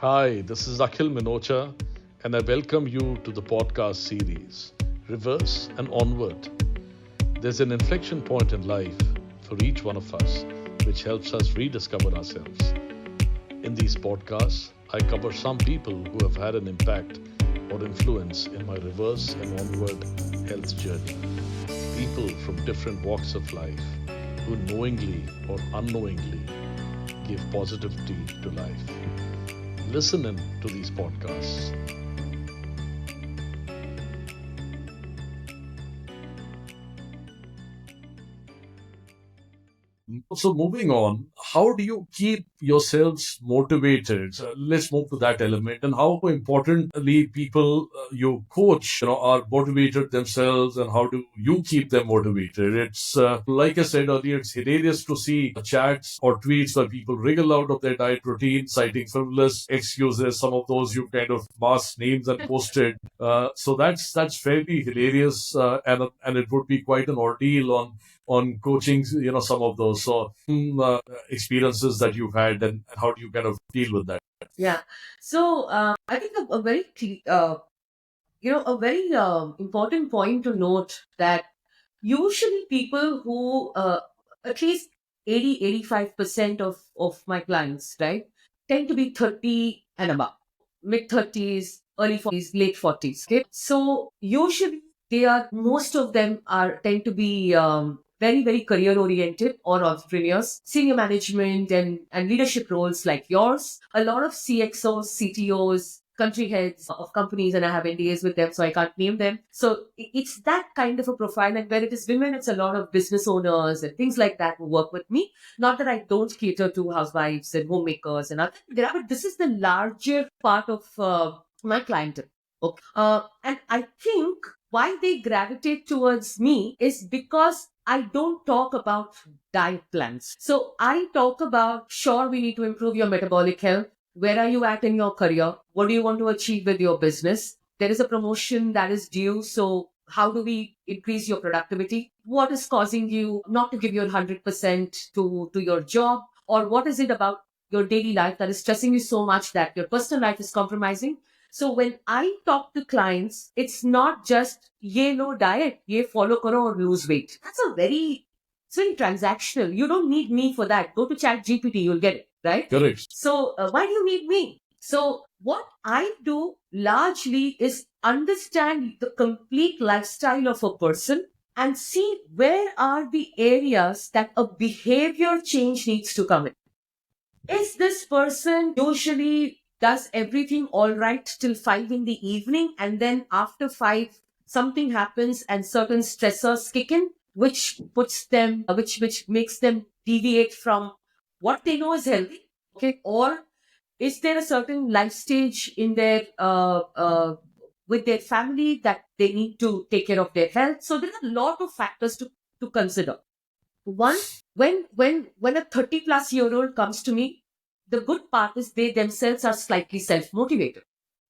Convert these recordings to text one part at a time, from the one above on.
Hi, this is Akhil Minocha, and I welcome you to the podcast series Reverse and Onward. There's an inflection point in life for each one of us which helps us rediscover ourselves. In these podcasts, I cover some people who have had an impact or influence in my reverse and onward health journey. People from different walks of life who knowingly or unknowingly give positivity to life. Listen in to these podcasts. So moving on, how do you keep yourselves motivated? Let's move to that element, and how importantly people you coach, are motivated themselves, and how do you keep them motivated? It's like I said earlier, it's hilarious to see chats or tweets where people wriggle out of their diet routine, citing frivolous excuses. Some of those you kind of masked names and posted. So that's fairly hilarious, and it would be quite an ordeal on coaching, some of those. So, experiences that you've had, and how do you kind of deal with that? Yeah. So I think a very a very important point to note that usually people who at least 85% of my clients, right, tend to be 30 and above, mid 30s, early 40s, late 40s. Okay. So usually most of them tend to be very, very career oriented or entrepreneurs, senior management and leadership roles like yours. A lot of CXOs, CTOs, country heads of companies, and I have NDAs with them, so I can't name them. So it's that kind of a profile. And where it is women, it's a lot of business owners and things like that who work with me. Not that I don't cater to housewives and homemakers and other there are, but this is the larger part of my clientele. Okay. And I think why they gravitate towards me is because I don't talk about diet plans. So I talk about, sure, we need to improve your metabolic health. Where are you at in your career? What do you want to achieve with your business? There is a promotion that is due. So how do we increase your productivity? What is causing you not to give your 100% to your job? Or what is it about your daily life that is stressing you so much that your personal life is compromising? So when I talk to clients, it's not just ye no diet, ye follow karo or lose weight. It's very transactional. You don't need me for that. Go to Chat GPT, you'll get it, right? Correct. So why do you need me? So what I do largely is understand the complete lifestyle of a person and see where are the areas that a behavior change needs to come in. Is this person usually does everything all right till 5 in the evening, and then after 5 something happens and certain stressors kick in, which puts them, which makes them deviate from what they know is healthy? Okay, or is there a certain life stage in their with their family that they need to take care of their health? So there are a lot of factors to consider. One, when a 30-plus-year-old comes to me, the good part is they themselves are slightly self-motivated,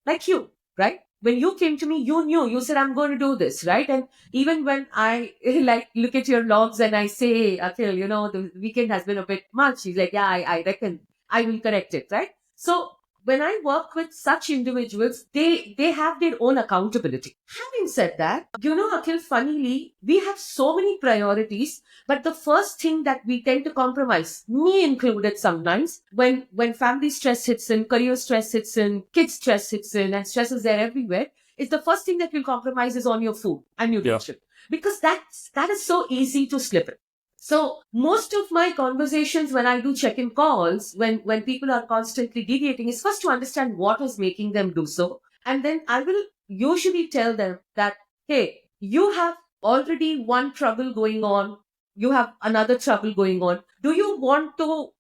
like you, right? When you came to me, you knew, you said, I'm going to do this, right? And even when I like look at your logs and I say, Akhil, the weekend has been a bit much, he's like, yeah, I reckon I will correct it, right? So when I work with such individuals, they have their own accountability. Having said that, Akhil, funnily, we have so many priorities, but the first thing that we tend to compromise, me included sometimes, when family stress hits in, career stress hits in, kids stress hits in, and stress is there everywhere, is the first thing that you'll compromise is on your food and nutrition. Because that is so easy to slip in. So most of my conversations when I do check-in calls, when people are constantly deviating, is first to understand what is making them do so. And then I will usually tell them that, hey, you have already one trouble going on. You have another trouble going on. Do you want to,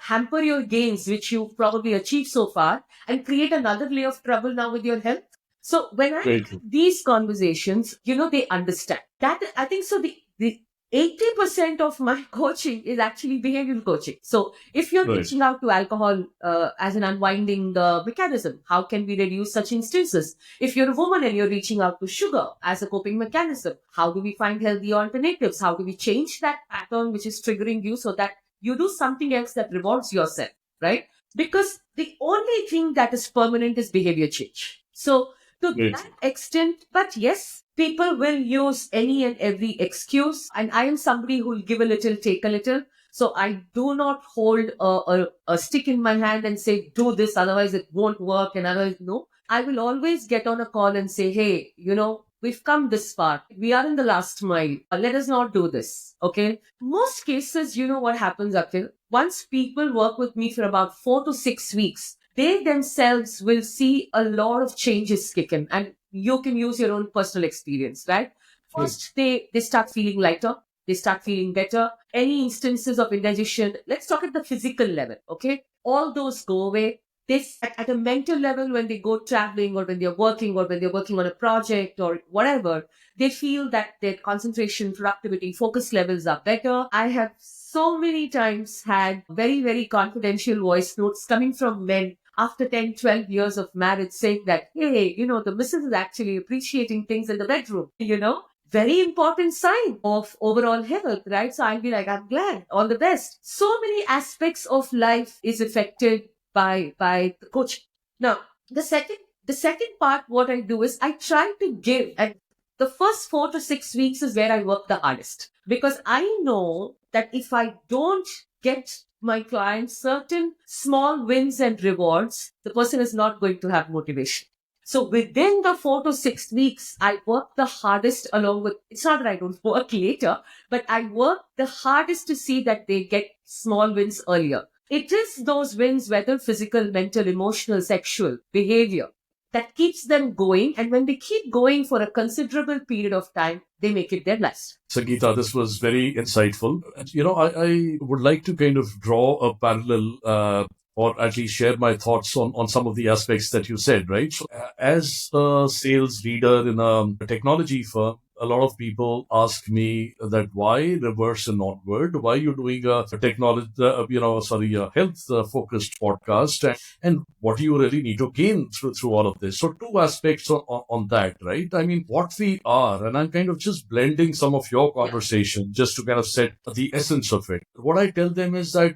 hamper your gains, which you've probably achieved so far, and create another layer of trouble now with your health? So when I Very have true. these conversations, they understand that. I think so. The 80% of my coaching is actually behavioral coaching. So if you're Right. reaching out to alcohol as an unwinding mechanism, how can we reduce such instances? If you're a woman and you're reaching out to sugar as a coping mechanism, how do we find healthy alternatives? How do we change that pattern which is triggering you so that you do something else that rewards yourself, right? because the only thing that is permanent is behavior change. So, to Great. that extent, but yes, people will use any and every excuse. And I am somebody who will give a little, take a little. So I do not hold a stick in my hand and say, do this, otherwise it won't work. And otherwise, no. I will always get on a call and say, hey, we've come this far. We are in the last mile. Let us not do this. Okay. Most cases, you know what happens, Akhil? Once people work with me for about 4 to 6 weeks, they themselves will see a lot of changes kick in. And you can use your own personal experience, right? First, they start feeling lighter. They start feeling better. Any instances of indigestion, let's talk at the physical level, okay? All those go away. This at a mental level, when they go traveling or when they're working or when they're working on a project or whatever, they feel that their concentration, productivity, focus levels are better. I have so many times had very, very confidential voice notes coming from men after 10, 12 years of marriage saying that, hey, the missus is actually appreciating things in the bedroom, very important sign of overall health, right? So I'll be like, I'm glad, all the best. So many aspects of life is affected by the coach. Now, the second part, what I do is I try to give, and the first 4 to 6 weeks is where I work the hardest, because I know that if I don't get my clients certain small wins and rewards, the person is not going to have motivation. So within the 4 to 6 weeks, I work the hardest along with, it's not that I don't work later, but I work the hardest to see that they get small wins earlier. It is those wins, whether physical, mental, emotional, sexual, behavior, that keeps them going. And when they keep going for a considerable period of time, they make it their lives. Sangeeta, this was very insightful. I would like to kind of draw a parallel or at least share my thoughts on some of the aspects that you said, right? So, as a sales leader in a technology firm, a lot of people ask me that why reverse and not word? Why are you doing a technology, a health focused podcast? And what do you really need to gain through all of this? So two aspects on that, right? I mean, what we are, and I'm kind of just blending some of your conversation just to kind of set the essence of it. What I tell them is that,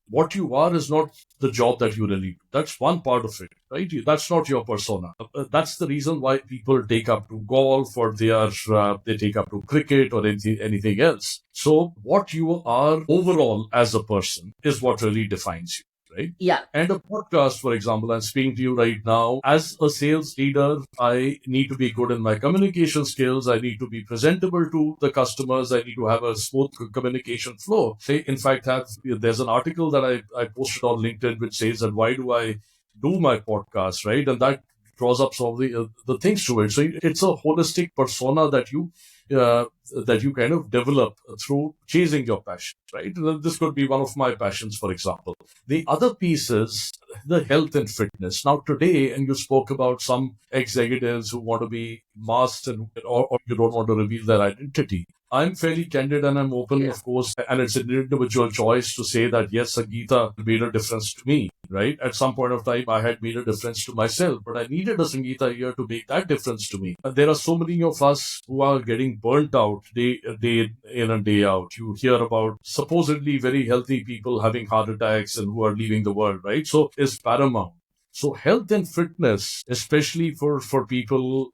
what you are is not the job that you really do. That's one part of it, right? That's not your persona. That's the reason why people take up to golf or they take up to cricket or anything else. So what you are overall as a person is what really defines you. Right? Yeah. And a podcast, for example, I'm speaking to you right now. As a sales leader, I need to be good in my communication skills. I need to be presentable to the customers. I need to have a smooth communication flow. In fact, there's an article that I posted on LinkedIn which says that why do I do my podcast, right? And that draws up some of the things to it. So it's a holistic persona that you kind of develop through chasing your passion, right? This could be one of my passions, for example. The other piece is the health and fitness. Now today, and you spoke about some executives who want to be masked or you don't want to reveal their identity. I'm fairly candid and I'm open, of course, and it's an individual choice to say that, yes, Sangeeta made a difference to me, right? At some point of time, I had made a difference to myself, but I needed a Sangeeta here to make that difference to me. And there are so many of us who are getting burnt out day in and day out. You hear about supposedly very healthy people having heart attacks and who are leaving the world, right? So it's paramount. So health and fitness, especially for people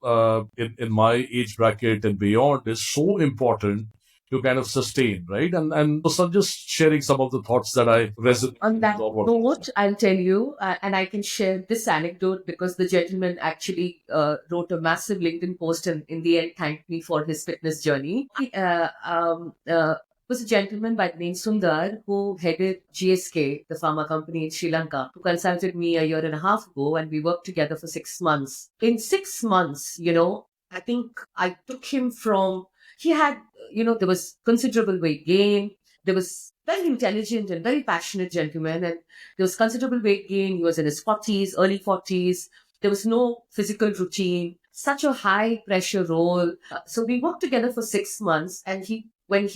in my age bracket and beyond, is so important to kind of sustain, right? And so I'm just sharing some of the thoughts that I resonate On that with. note, I'll tell you, and I can share this anecdote because the gentleman actually wrote a massive LinkedIn post and in the end thanked me for his fitness journey. Was a gentleman by the name Sundar who headed GSK, the pharma company in Sri Lanka, who consulted me a year and a half ago, and we worked together for 6 months. In 6 months, I think I took him from, he had, there was considerable weight gain. There was very intelligent and very passionate gentleman, and there was considerable weight gain. He was in his 40s, early 40s. There was no physical routine, such a high pressure role. So we worked together for 6 months, and when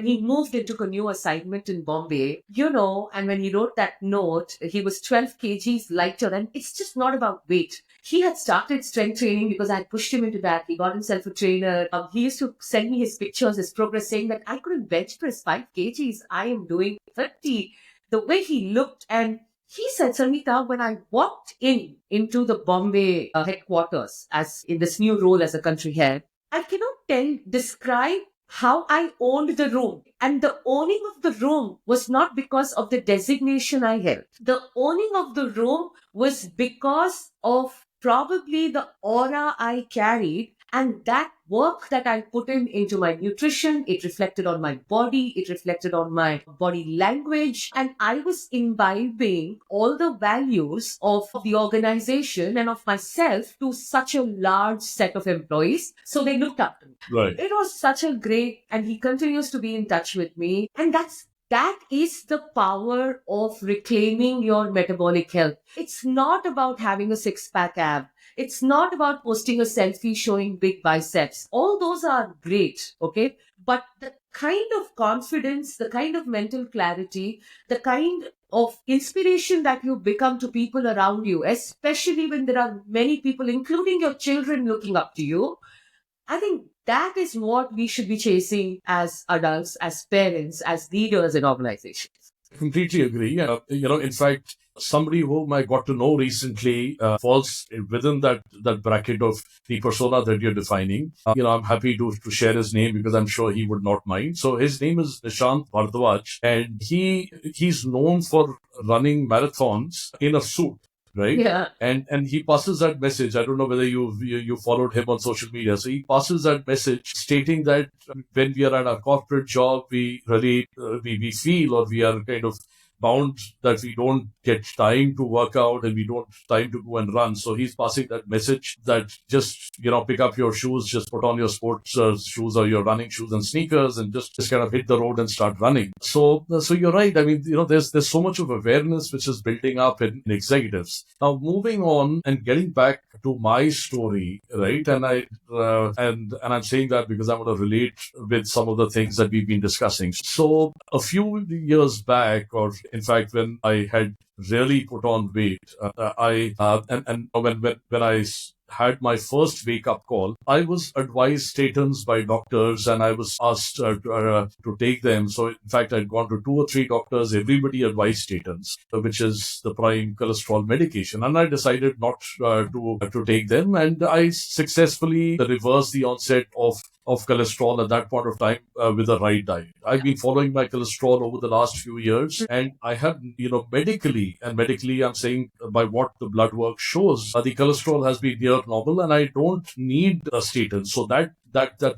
he moved into a new assignment in Bombay, and when he wrote that note, he was 12 kgs lighter. And it's just not about weight. He had started strength training because I had pushed him into that. He got himself a trainer. He used to send me his pictures, his progress, saying that I couldn't bench press 5 kgs. I am doing 30. the way he looked, and he said, Sangeeta, when I walked into the Bombay headquarters as in this new role as a country head, I cannot describe how I owned the room. And the owning of the room was not because of the designation I held. The owning of the room was because of probably the aura I carried and that work that I put into my nutrition. It reflected on my body, it reflected on my body language, and I was imbibing all the values of the organization and of myself to such a large set of employees. So they looked up to me. Right. It was such a great, and he continues to be in touch with me. And that is the power of reclaiming your metabolic health. It's not about having a six-pack ab. It's not about posting a selfie showing big biceps. All those are great, okay? But the kind of confidence, the kind of mental clarity, the kind of inspiration that you become to people around you, especially when there are many people, including your children, looking up to you, I think that is what we should be chasing as adults, as parents, as leaders in organizations. Completely agree. In fact, somebody whom I got to know recently falls within that bracket of the persona that you're defining. I'm happy to share his name because I'm sure he would not mind. So his name is Nishant Bhardwaj, and he's known for running marathons in a suit. Right. Yeah. And he passes that message. I don't know whether you followed him on social media. So he passes that message stating that when we are at our corporate job, we really we feel, or we are kind of bound that we don't get time to work out and we don't time to go and run. So he's passing that message that just, pick up your shoes, just put on your sports shoes or your running shoes and sneakers and just kind of hit the road and start running. So you're right. I mean, there's so much of awareness which is building up in executives. Now, moving on and getting back to my story, right? And I'm saying that because I want to relate with some of the things that we've been discussing. So a few years back, or in fact, when I had really put on weight, when I had my first wake-up call, I was advised statins by doctors and I was asked to take them. So, in fact, I'd gone to 2 or 3 doctors. Everybody advised statins, which is the prime cholesterol medication. And I decided not to take them. And I successfully reversed the onset of cholesterol at that point of time with the right diet. I've been following my cholesterol over the last few years, and I have, medically I'm saying by what the blood work shows, the cholesterol has been near normal, and I don't need a statin. So that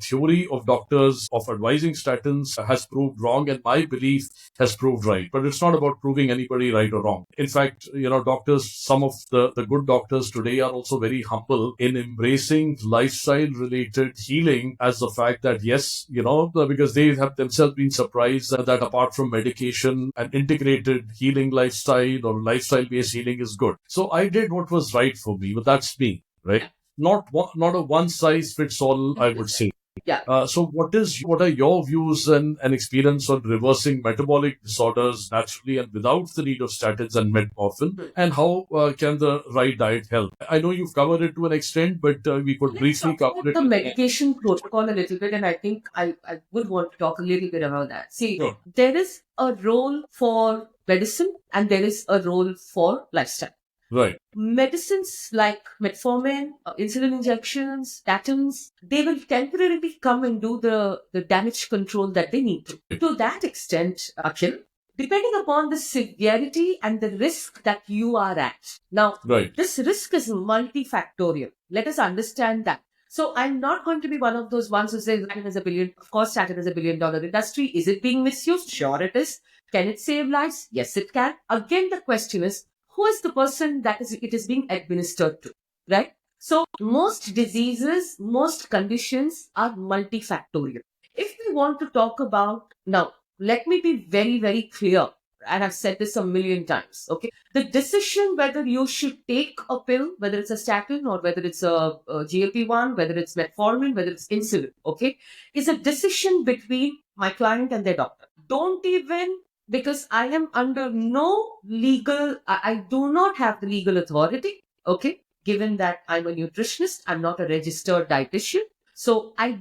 theory of doctors of advising statins has proved wrong, and my belief has proved right. But it's not about proving anybody right or wrong. In fact, doctors, some of the good doctors today are also very humble in embracing lifestyle-related healing as the fact that, yes, because they have themselves been surprised that apart from medication, an integrated healing lifestyle or lifestyle-based healing is good. So I did what was right for me, but that's me, right? Not a one size fits all, I would say. Yeah. So what are your views and experience on reversing metabolic disorders naturally and without the need of statins and metformin? And how can the right diet help? I know you've covered it to an extent, but we could briefly cover it. The medication protocol a little bit, and I think I would want to talk a little bit about that. See, Sure. There is a role for medicine and there is a role for lifestyle. Right. Medicines like metformin, insulin injections, statins, they will temporarily come and do the damage control that they need to. To that extent, Akhil, depending upon the severity and the risk that you are at. Now, Right. This risk is multifactorial. Let us understand that. So I'm not going to be one of those ones who says statin is $1 billion. Of course, statin is $1 billion industry. Is it being misused? Sure it is. Can it save lives? Yes, it can. Again, the question is, who is the person that it is being administered to, right? So most diseases, most conditions are multifactorial. If we want to talk about, now, let me be very, very clear, and I've said this a million times, okay? The decision whether you should take a pill, whether it's a statin or whether it's a GLP-1, whether it's metformin, whether it's insulin, okay, is a decision between my client and their doctor. Don't even, because I am under no legal, I do not have the legal authority, okay, given that I'm a nutritionist, I'm not a registered dietitian. So I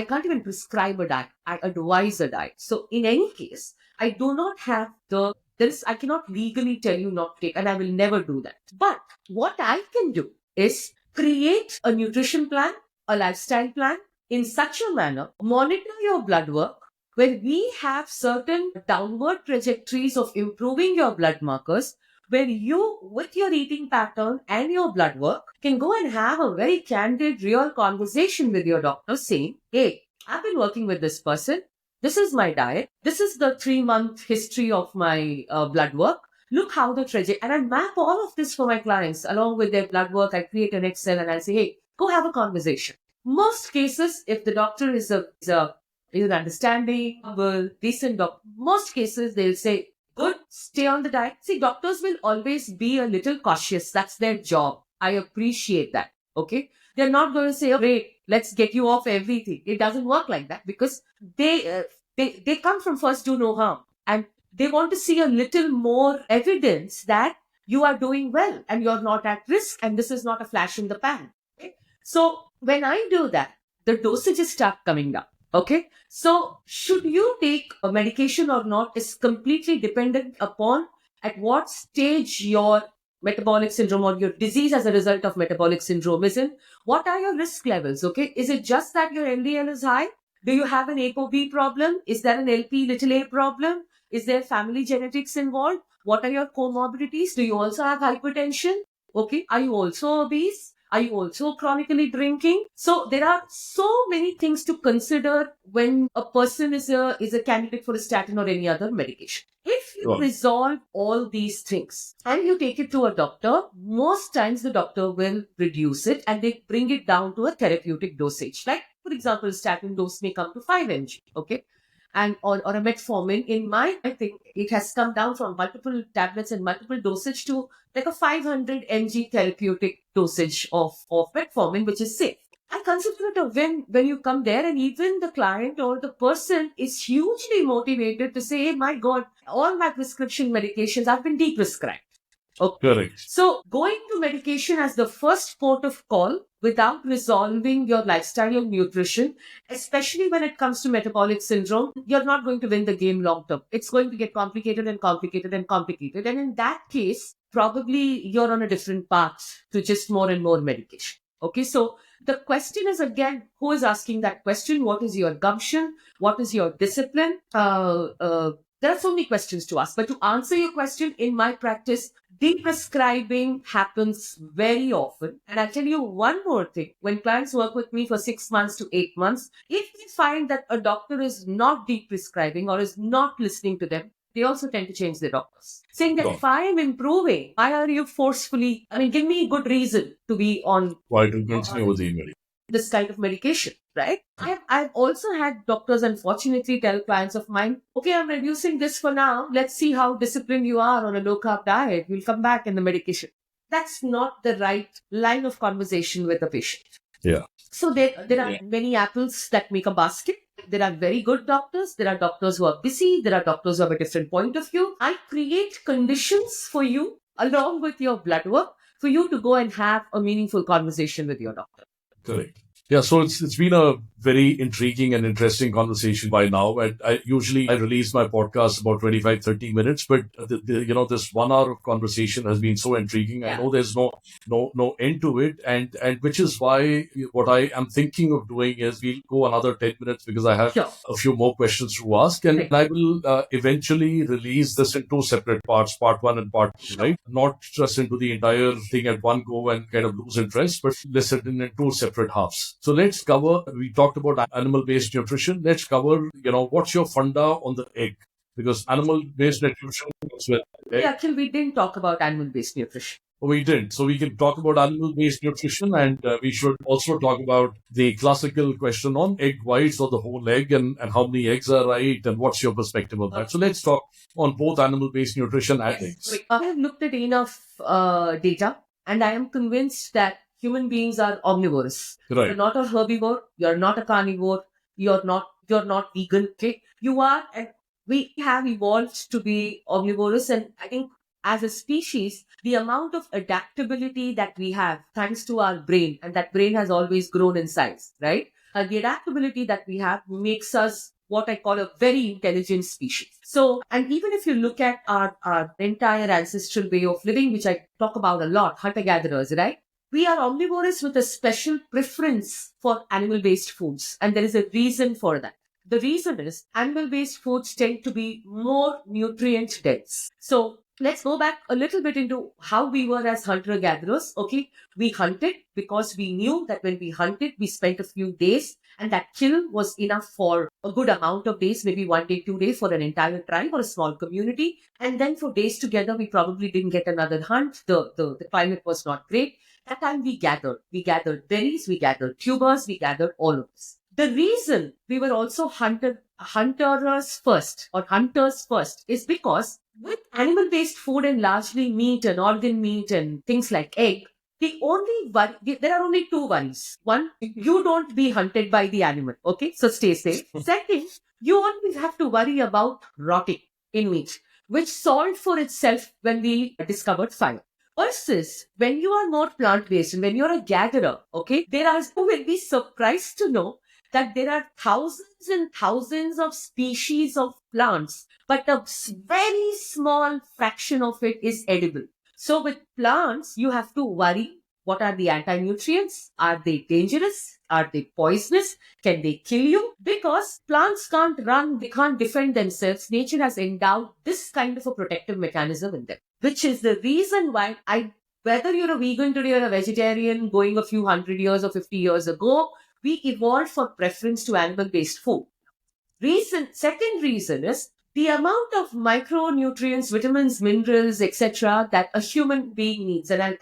can't even prescribe a diet. I advise a diet. So in any case, I do not have the I cannot legally tell you not to take, and I will never do that. But what I can do is create a nutrition plan, a lifestyle plan in such a manner, monitor your blood work, where we have certain downward trajectories of improving your blood markers, where you, with your eating pattern and your blood work, can go and have a very candid, real conversation with your doctor saying, hey, I've been working with this person. This is my diet. This is the 3-month history of my blood work. Look how the trajectory, and I map all of this for my clients along with their blood work. I create an Excel and I say, hey, go have a conversation. Most cases, if the doctor is an understanding, well, decent doctor, most cases they'll say, good, stay on the diet. See, doctors will always be a little cautious. That's their job. I appreciate that. Okay. They're not going to say, oh, great, let's get you off everything. It doesn't work like that because they come from first do no harm, and they want to see a little more evidence that you are doing well and you're not at risk and this is not a flash in the pan. Okay? So when I do that, the dosages start coming down. Okay. So should you take a medication or not is completely dependent upon at what stage your metabolic syndrome or your disease as a result of metabolic syndrome is in. What are your risk levels? Okay. Is it just that your LDL is high? Do you have an ApoB problem? Is there an LP little a problem? Is there family genetics involved? What are your comorbidities? Do you also have hypertension? Okay. Are you also obese? Are you also chronically drinking? So there are so many things to consider when a person is a candidate for a statin or any other medication. If you Right. resolve all these things and you take it to a doctor, most times the doctor will reduce it and they bring it down to a therapeutic dosage. Like, for example, statin dose may come to 5 mg. Okay. And or a metformin, I think it has come down from multiple tablets and multiple dosage to like a 500 mg therapeutic dosage of metformin, which is safe. I consider it a win when you come there and even the client or the person is hugely motivated to say, hey, my God, all my prescription medications have been de-prescribed. Okay. Correct. So going to medication as the first port of call without resolving your lifestyle or nutrition, especially when it comes to metabolic syndrome, you're not going to win the game long term. It's going to get complicated and complicated and complicated. And in that case, probably you're on a different path to just more and more medication. Okay, so the question is again, who is asking that question? What is your gumption? What is your discipline? There are so many questions to ask, but to answer your question, in my practice, de-prescribing happens very often. And I'll tell you one more thing. When clients work with me for 6 months to 8 months, if they find that a doctor is not de-prescribing or is not listening to them, they also tend to change their doctors. Saying that Sure. if I am improving, why are you forcefully, give me a good reason to be on Why to continue with the medication? this kind of medication, right? I've also had doctors unfortunately tell clients of mine, okay, I'm reducing this for now. Let's see how disciplined you are on a low carb diet. We'll come back in the medication. That's not the right line of conversation with the patient. Yeah. So there are many apples that make a basket. There are very good doctors. There are doctors who are busy. There are doctors who have a different point of view. I create conditions for you along with your blood work for you to go and have a meaningful conversation with your doctor. Correct. Yeah, so it's been a very intriguing and interesting conversation by now. And I release my podcast about 25, 30 minutes, but this 1 hour of conversation has been so intriguing. Yeah. I know there's no end to it, and which is why what I am thinking of doing is we'll go another 10 minutes because I have Sure. a few more questions to ask, and Right. I will eventually release this in 2 separate parts, part 1 and part 2, right? Not just into the entire thing at one go and kind of lose interest, but listen in 2 separate halves. So let's cover, we talked about animal-based nutrition. Let's cover, what's your funda on the egg? Because animal-based nutrition comes with egg. Yeah, actually, we didn't talk about animal-based nutrition. We didn't. So we can talk about animal-based nutrition, and we should also talk about the classical question on egg whites or the whole egg and how many eggs are right and what's your perspective on that. So let's talk on both animal-based nutrition and eggs. I have looked at enough data and I am convinced that human beings are omnivorous. Right. You're not a herbivore. You're not a carnivore. You're not vegan. Okay. You are, and we have evolved to be omnivorous. And I think as a species, the amount of adaptability that we have, thanks to our brain, and that brain has always grown in size, right? The adaptability that we have makes us what I call a very intelligent species. So, and even if you look at our entire ancestral way of living, which I talk about a lot, hunter-gatherers, right? We are omnivores with a special preference for animal-based foods. And there is a reason for that. The reason is animal-based foods tend to be more nutrient dense. So let's go back a little bit into how we were as hunter-gatherers. Okay, we hunted because we knew that when we hunted, we spent a few days and that kill was enough for a good amount of days, maybe 1 day, 2 days for an entire tribe or a small community. And then for days together, we probably didn't get another hunt. The climate was not great. That time we gathered. We gathered berries, we gathered tubers, we gathered all of this. The reason we were also hunters first is because with animal-based food and largely meat and organ meat and things like egg, there are only two worries. One, you don't be hunted by the animal. Okay, so stay safe. Second, you always have to worry about rotting in meat, which solved for itself when we discovered fire. Versus when you are more plant-based and when you're a gatherer, okay, you will be surprised to know that there are thousands and thousands of species of plants, but a very small fraction of it is edible. So with plants, you have to worry, what are the anti-nutrients? Are they dangerous? Are they poisonous? Can they kill you? Because plants can't run, they can't defend themselves. Nature has endowed this kind of a protective mechanism in them, which is the reason why whether you're a vegan today or a vegetarian going a few 100 years or 50 years ago, we evolved for preference to animal-based food. Second reason is the amount of micronutrients, vitamins, minerals, etc. that a human being needs. And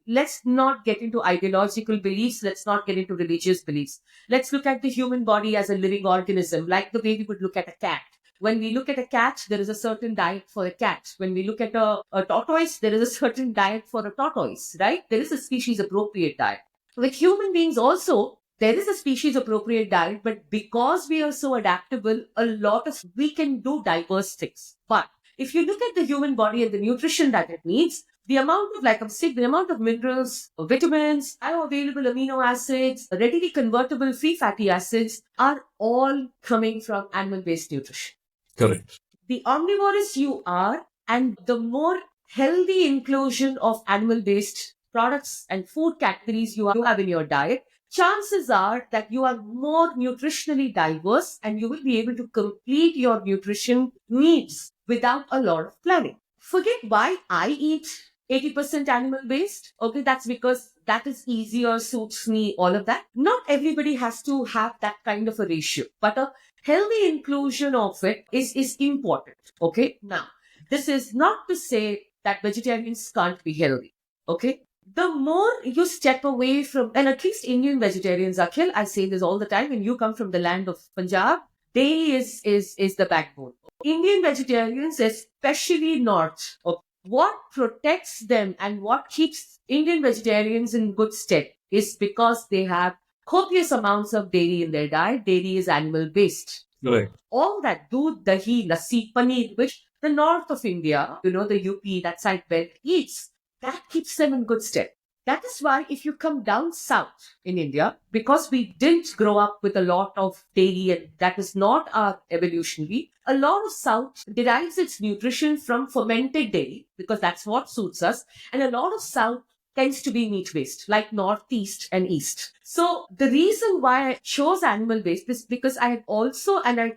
let's not get into ideological beliefs. Let's not get into religious beliefs. Let's look at the human body as a living organism, like the way we would look at a cat. When we look at a cat, there is a certain diet for a cat. When we look at a tortoise, there is a certain diet for a tortoise, right? There is a species appropriate diet. With human beings also, there is a species appropriate diet, but because we are so adaptable, we can do diverse things. But if you look at the human body and the nutrition that it needs, the amount of, like I'm saying, the amount of minerals, vitamins, bioavailable amino acids, readily convertible free fatty acids are all coming from animal-based nutrition. Correct. The omnivorous you are, and the more healthy inclusion of animal-based products and food categories you have in your diet, chances are that you are more nutritionally diverse and you will be able to complete your nutrition needs without a lot of planning. Forget why I eat 80% animal-based. Okay, that's because that is easier, suits me, all of that. Not everybody has to have that kind of a ratio, but a healthy inclusion of it is important. Okay, now, this is not to say that vegetarians can't be healthy. Okay, the more you step away from, and at least Indian vegetarians, Akhil, I say this all the time, when you come from the land of Punjab, dairy is the backbone. Indian vegetarians, especially North, what protects them and what keeps Indian vegetarians in good stead is because they have copious amounts of dairy in their diet. Dairy is animal-based. Correct. All that doodh, dahi, lassi, paneer, which the north of India, the UP, that side belt eats, that keeps them in good stead. That is why if you come down south in India, because we didn't grow up with a lot of dairy and that is not our evolutionary, a lot of south derives its nutrition from fermented dairy because that's what suits us. And a lot of south tends to be meat-based, like northeast and east. So the reason why I chose animal-based is because I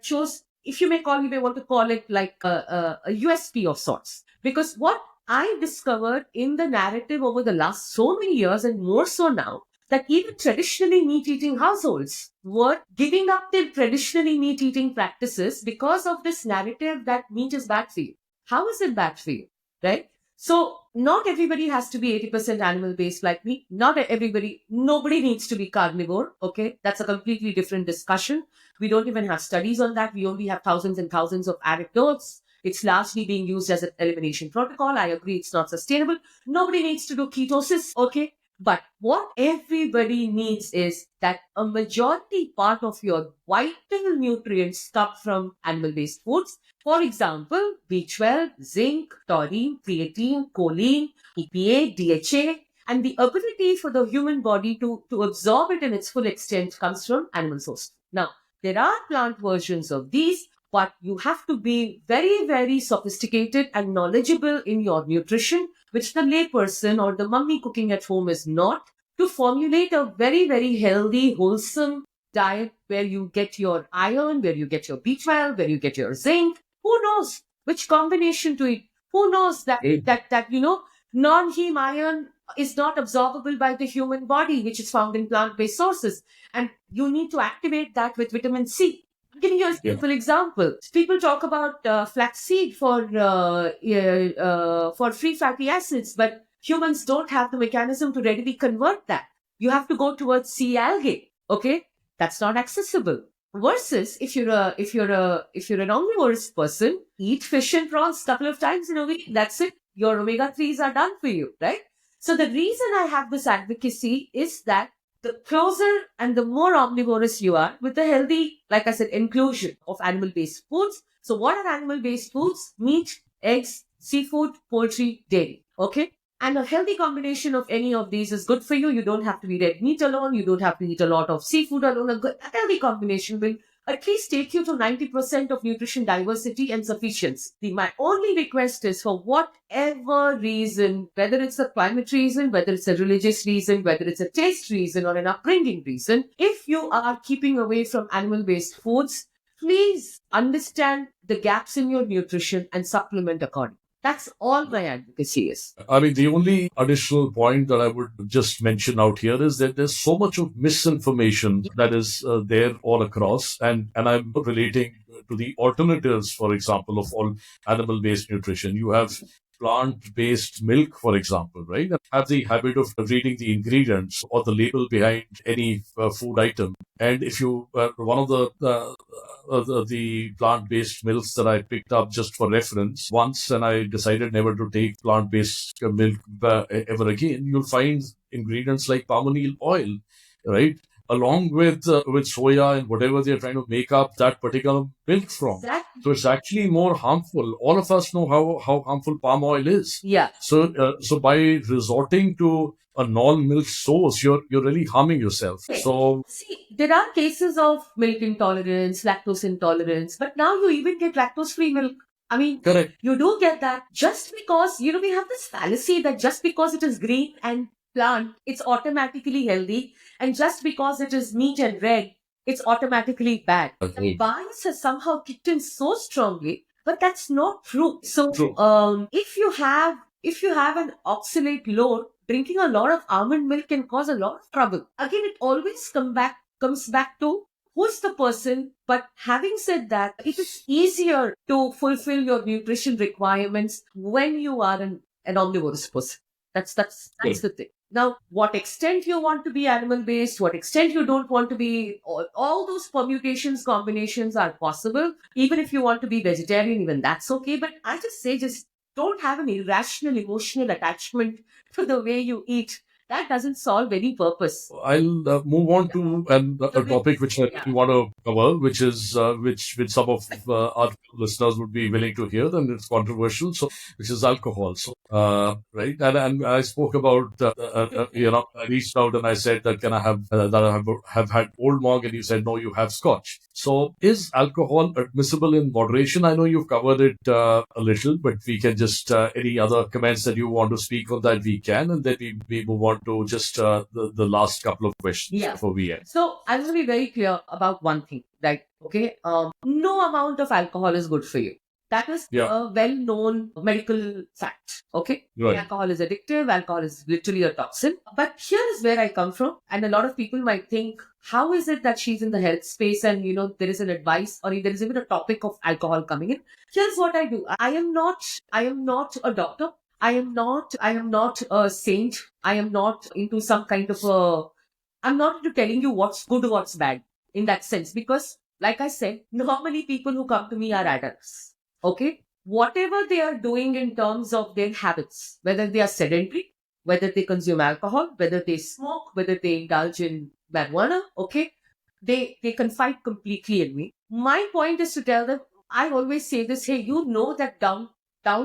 chose, if you may want to call it like a USP of sorts. Because what I discovered in the narrative over the last so many years and more so now, that even traditionally meat-eating households were giving up their traditionally meat-eating practices because of this narrative that meat is bad for you. How is it bad for you, right? So not everybody has to be 80% animal-based like me. Nobody needs to be carnivore, okay? That's a completely different discussion. We don't even have studies on that. We only have thousands and thousands of anecdotes. It's largely being used as an elimination protocol. I agree it's not sustainable. Nobody needs to do ketosis, okay? But what everybody needs is that a majority part of your vital nutrients come from animal-based foods. For example, B12, zinc, taurine, creatine, choline, EPA, DHA, and the ability for the human body to absorb it in its full extent comes from animal sources. Now, There are plant versions of these, but you have to be very, very sophisticated and knowledgeable in your nutrition, which the layperson or the mummy cooking at home is not, to formulate a very, very healthy, wholesome diet where you get your iron, where you get your B12, where you get your zinc. Who knows which combination to eat? Who knows that non-heme iron is not absorbable by the human body, which is found in plant-based sources, and you need to activate that with vitamin C. I'm giving you a simple example. People talk about flaxseed for free fatty acids, but humans don't have the mechanism to readily convert that. You have to go towards sea algae. Okay, that's not accessible. Versus if you're an omnivorous person, eat fish and prawns a couple of times in a week. That's it. Your omega-3s are done for you, right? So the reason I have this advocacy is that the closer and the more omnivorous you are with the healthy, like I said, inclusion of animal-based foods. So what are animal-based foods? Meat, eggs, seafood, poultry, dairy. Okay? And a healthy combination of any of these is good for you. You don't have to eat red meat alone. You don't have to eat a lot of seafood alone. A healthy combination will at least take you to 90% of nutrition diversity and sufficiency. My only request is, for whatever reason, whether it's a climate reason, whether it's a religious reason, whether it's a taste reason or an upbringing reason, if you are keeping away from animal-based foods, please understand the gaps in your nutrition and supplement accordingly. That's all my advocacy is. I mean, the only additional point that I would just mention out here is that there's so much of misinformation that is there all across, and I'm relating to the alternatives, for example, of all animal-based nutrition. You have plant-based milk, for example, right? Have the habit of reading the ingredients or the label behind any food item. And if you, one of the plant-based milks that I picked up just for reference once, and I decided never to take plant-based milk ever again, you'll find ingredients like palm oil, right? Along with soya and whatever they're trying to make up that particular milk from. Exactly. So it's actually more harmful. All of us know how harmful palm oil is. Yeah. So by resorting to a non-milk source, you're really harming yourself. Okay. So see, there are cases of milk intolerance, lactose intolerance, but now you even get lactose-free milk. I mean, correct. You do get that just because, we have this fallacy that just because it is green and plant, it's automatically healthy. And just because it is meat and red, it's automatically bad. The bias has somehow kicked in so strongly, but that's not true. So, if you have an oxalate load, drinking a lot of almond milk can cause a lot of trouble. Again, it always comes back to who's the person. But having said that, it is easier to fulfill your nutrition requirements when you are an omnivorous person. That's the thing. Now, what extent you want to be animal-based, what extent you don't want to be, all those permutations, combinations are possible. Even if you want to be vegetarian, even that's okay. But I just say, just don't have an irrational emotional attachment to the way you eat. That doesn't solve any purpose. I'll move on to a topic which I want to cover, which is which some of our listeners would be willing to hear, and it's controversial. So, which is alcohol. So, right, and I spoke about I reached out and I said that can I have that I have had Old Monk, and you said no, you have Scotch. So, is alcohol admissible in moderation? I know you've covered it a little, but we can just any other comments that you want to speak on that we can, and then we move on to just the last couple of questions before we end. So I want to be very clear about one thing, right? Okay, no amount of alcohol is good for you. That is a well-known medical fact. Okay, right. Alcohol is addictive. Alcohol is literally a toxin. But here is where I come from, and a lot of people might think, how is it that she's in the health space and there is an advice or there is even a topic of alcohol coming in? Here's what I do. I am not a doctor. I am not a saint. I am not into some kind of I'm not into telling you what's good or what's bad in that sense, because like I said, normally people who come to me are addicts. Okay? Whatever they are doing in terms of their habits, whether they are sedentary, whether they consume alcohol, whether they smoke, whether they indulge in marijuana, okay? They confide completely in me. My point is to tell them, I always say this, hey, that down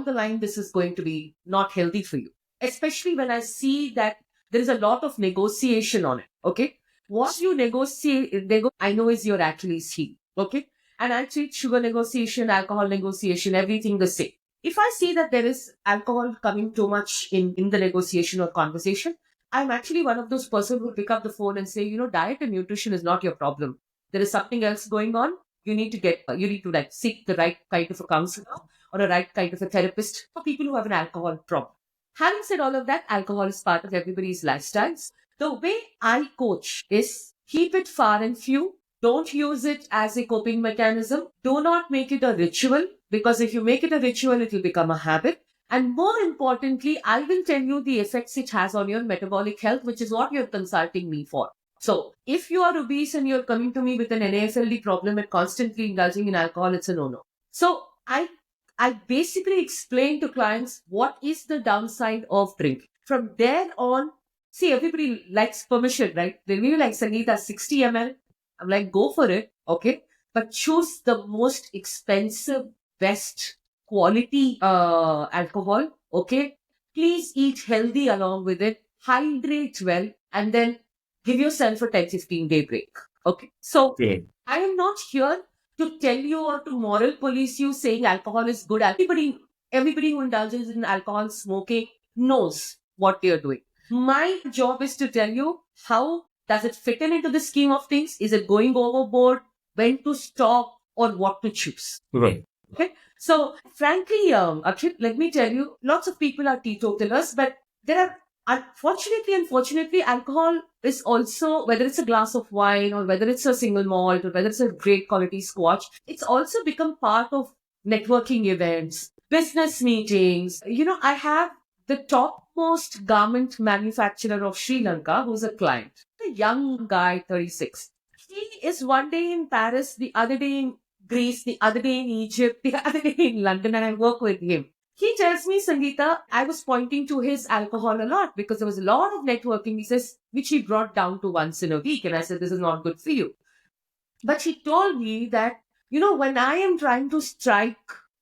the line, this is going to be not healthy for you. Especially when I see that there is a lot of negotiation on it. Okay. What you I know is your Achilles heel. Okay. And I treat sugar negotiation, alcohol negotiation, everything the same. If I see that there is alcohol coming too much in the negotiation or conversation, I'm actually one of those persons who pick up the phone and say, diet and nutrition is not your problem. There is something else going on. You need to like seek the right kind of a counselor or a right kind of a therapist for people who have an alcohol problem. Having said all of that, alcohol is part of everybody's lifestyles. The way I coach is keep it far and few. Don't use it as a coping mechanism. Do not make it a ritual, because if you make it a ritual, it will become a habit. And more importantly, I will tell you the effects it has on your metabolic health, which is what you're consulting me for. So if you are obese and you're coming to me with an NAFLD problem and constantly indulging in alcohol, it's a no-no. So I basically explain to clients what is the downside of drink. From there on, see, everybody likes permission, right? They really like, Sangeeta, 60 ml. I'm like, go for it, okay? But choose the most expensive, best quality alcohol, okay? Please eat healthy along with it, hydrate well, and then give yourself a 10-15 day break, okay? So, I am not here to tell you or to moral police you saying alcohol is good. Everybody who indulges in alcohol smoking knows what they are doing. My job is to tell you, how does it fit into the scheme of things? Is it going overboard? When to stop, or what to choose? Right. Okay. So frankly, Akshay, let me tell you, lots of people are teetotalers, but there are, unfortunately, alcohol is also, whether it's a glass of wine or whether it's a single malt or whether it's a great quality scotch, it's also become part of networking events, business meetings. I have the topmost garment manufacturer of Sri Lanka who's a client, a young guy, 36. He is one day in Paris, the other day in Greece, the other day in Egypt, the other day in London, and I work with him. He tells me, Sangeeta, I was pointing to his alcohol a lot because there was a lot of networking, he says, which he brought down to once in a week. And I said, this is not good for you. But he told me that, when I am trying to strike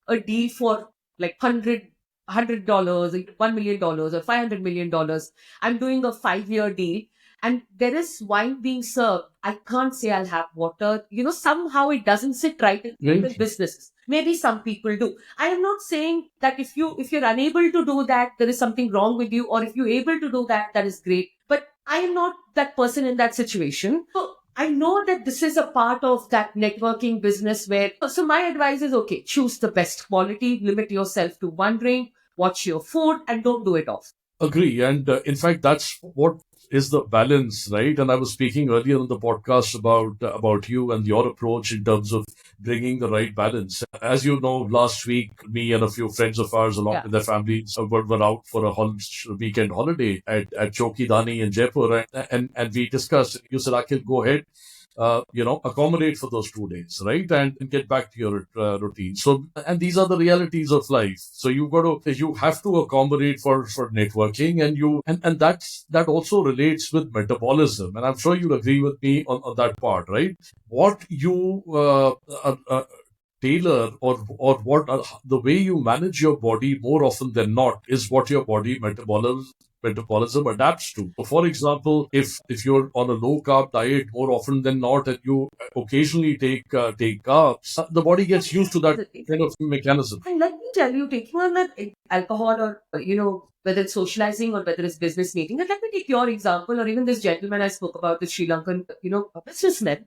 a deal for like $100, $1 million, or $500 million, I'm doing a 5-year deal and there is wine being served. I can't say I'll have water. Somehow it doesn't sit right in the businesses. Maybe some people do. I am not saying that if you're unable to do that, there is something wrong with you, or if you're able to do that, that is great. But I am not that person in that situation. So I know that this is a part of that networking business where, so my advice is, okay, choose the best quality, limit yourself to one drink, watch your food, and don't do it off. Agree. And in fact, that's what is the balance, right? And I was speaking earlier on the podcast about you and your approach in terms of bringing the right balance. As you know, last week, me and a few friends of ours, along with their families, were out for a weekend holiday at Chowkidani in Jaipur, and we discussed. You said, Akhil, go ahead. Accommodate for those 2 days, right? And get back to your routine. So, and these are the realities of life. So you have to accommodate for networking, and that also relates with metabolism. And I'm sure you'll agree with me on that part, right? What you tailor or what the way you manage your body more often than not is what your body metabolism adapts to. So for example, if you're on a low carb diet more often than not, and you occasionally take carbs, the body gets used to that kind of mechanism. And let me tell you, taking on that alcohol, or whether it's socializing or whether it's business meeting, and let me take your example, or even this gentleman I spoke about, the Sri Lankan, businessman.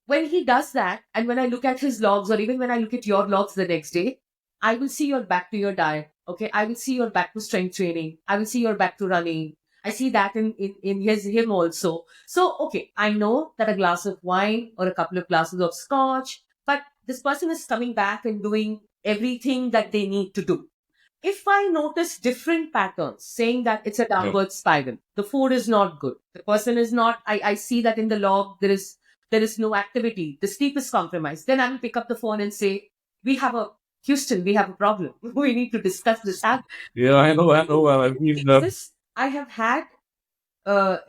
When he does that, and when I look at his logs, or even when I look at your logs the next day, I will see you're back to your diet. Okay, I will see you're back to strength training. I will see you're back to running. I see that in him also. So, okay, I know that a glass of wine or a couple of glasses of scotch, but this person is coming back and doing everything that they need to do. If I notice different patterns saying that it's a downward spiral, the food is not good, the person is not, I see that in the log there is no activity, the sleep is compromised, then I will pick up the phone and say, Houston, we have a problem. We need to discuss this. Yeah, I know. I mean, I have had, I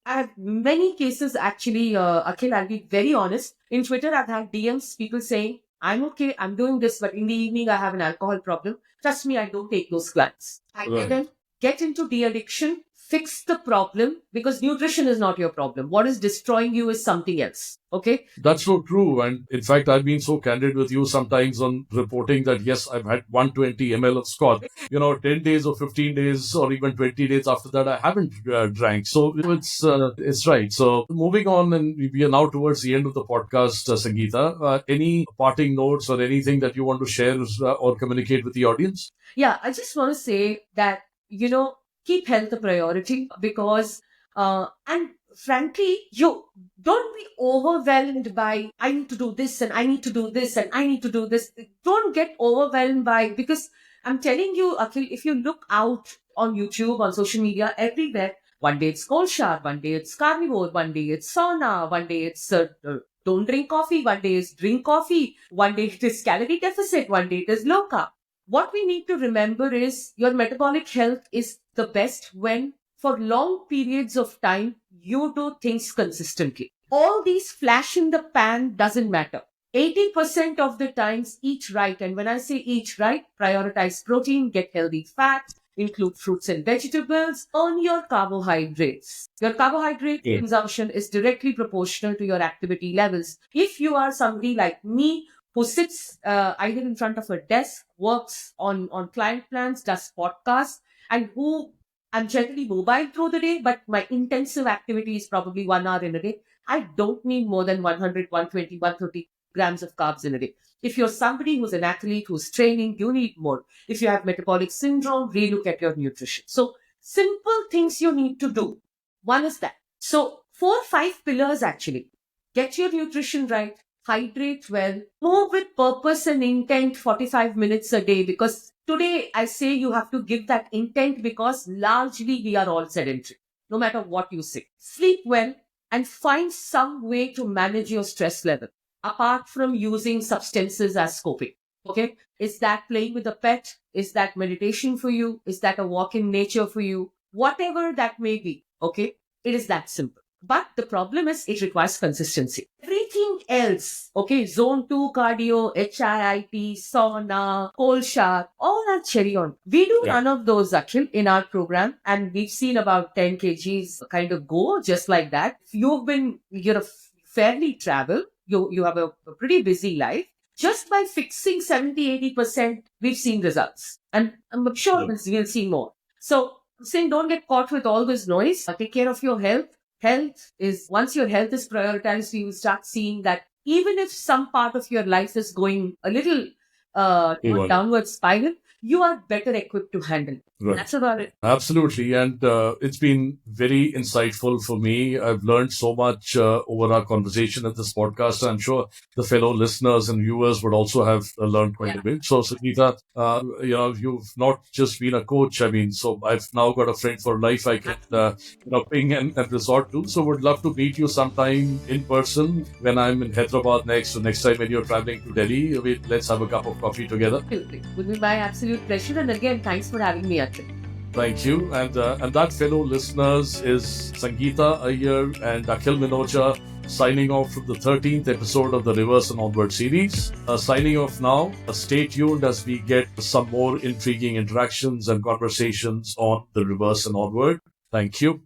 have many cases actually, Akhil, I'll be very honest. In Twitter, I've had DMs, people saying, I'm okay, I'm doing this, but in the evening, I have an alcohol problem. Trust me, I don't take those clients. I then get into de-addiction fix the problem, because nutrition is not your problem. What is destroying you is something else. Okay. That's so true. And in fact, I've been so candid with you sometimes on reporting that, yes, I've had 120 ml of scotch, 10 days or 15 days or even 20 days after that, I haven't drank. So it's right. So moving on, and we are now towards the end of the podcast, Sangeeta. Any parting notes or anything that you want to share or communicate with the audience? Yeah, I just want to say that, keep health a priority, because, and frankly, you don't be overwhelmed by, I need to do this and I need to do this and I need to do this. Don't get overwhelmed by, because I'm telling you, Akhil, if you look out on YouTube, on social media, everywhere, one day it's cold shower, one day it's carnivore, one day it's sauna, one day it's don't drink coffee, one day it's drink coffee, one day it is calorie deficit, one day it is low carb. What we need to remember is your metabolic health is the best when, for long periods of time, you do things consistently. All these flash in the pan doesn't matter. 80% of the times, eat right. And when I say eat right, prioritize protein, get healthy fats, include fruits and vegetables, earn your carbohydrates. Your carbohydrate consumption is directly proportional to your activity levels. If you are somebody like me, who sits either in front of a desk, works on client plans, does podcasts, and who I'm generally mobile through the day, but my intensive activity is probably 1 hour in a day. I don't need more than 100, 120, 130 grams of carbs in a day. If you're somebody who's an athlete, who's training, you need more. If you have metabolic syndrome, relook at your nutrition. So simple things you need to do. One is that. So 4 or 5 pillars actually. Get your nutrition right. Hydrate well, move with purpose and intent 45 minutes a day, because today I say you have to give that intent, because largely we are all sedentary, no matter what you say. Sleep well and find some way to manage your stress level apart from using substances as coping. Okay. Is that playing with a pet? Is that meditation for you? Is that a walk in nature for you? Whatever that may be. Okay. It is that simple. But the problem is it requires consistency. Everything else, okay, zone 2 cardio, HIIT, sauna, cold shower, all are cherry on. We do none of those actually in our program, and we've seen about 10 kgs kind of go just like that. If you're fairly travel, you have a pretty busy life. Just by fixing 70-80%, we've seen results. And I'm sure we'll see more. So I'm saying don't get caught with all this noise. Take care of your health. Health is, once your health is prioritized, you will start seeing that even if some part of your life is going a little downward spiral, you are better equipped to handle it. Right. That's about it. Absolutely. And it's been very insightful for me. I've learned so much over our conversation at this podcast. I'm sure the fellow listeners and viewers would also have learned quite a bit. So, Sangeeta, you've not just been a coach. I mean, so I've now got a friend for life I can, ping and resort to. So would love to meet you sometime in person when I'm in Hyderabad next. So next time when you're traveling to Delhi, let's have a cup of coffee together. Absolutely. Would be my absolute pleasure. And again, thanks for having me, Akhil. Thank you. And that, fellow listeners, is Sangeeta Iyer and Akhil Minocha signing off from the 13th episode of the Reverse and Onward series. Signing off now. Stay tuned as we get some more intriguing interactions and conversations on the Reverse and Onward. Thank you.